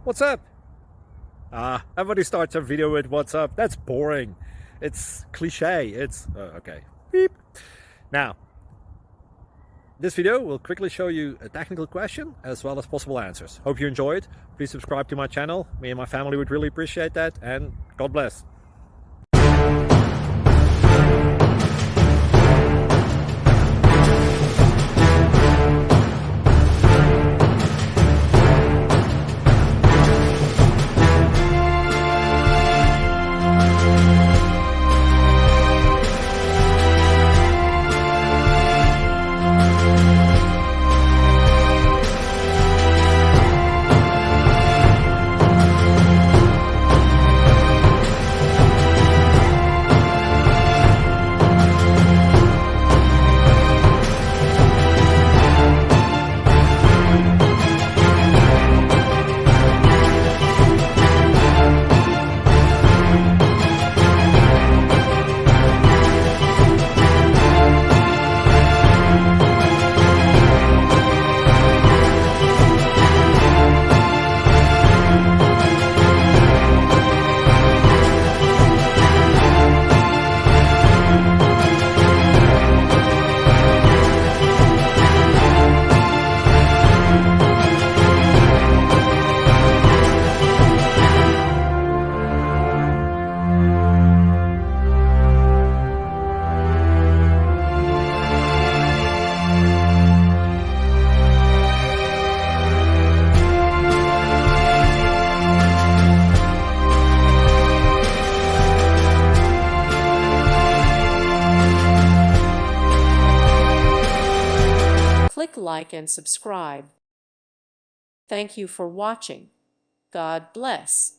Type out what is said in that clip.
What's up? Everybody starts a video with what's up. That's boring. It's cliche. It's okay. Beep. Now, this video will quickly show you a technical question as well as possible answers. Hope you enjoy it. Please subscribe to my channel. Me and my family would really appreciate that, and God bless. Click like and subscribe. Thank you for watching. God bless.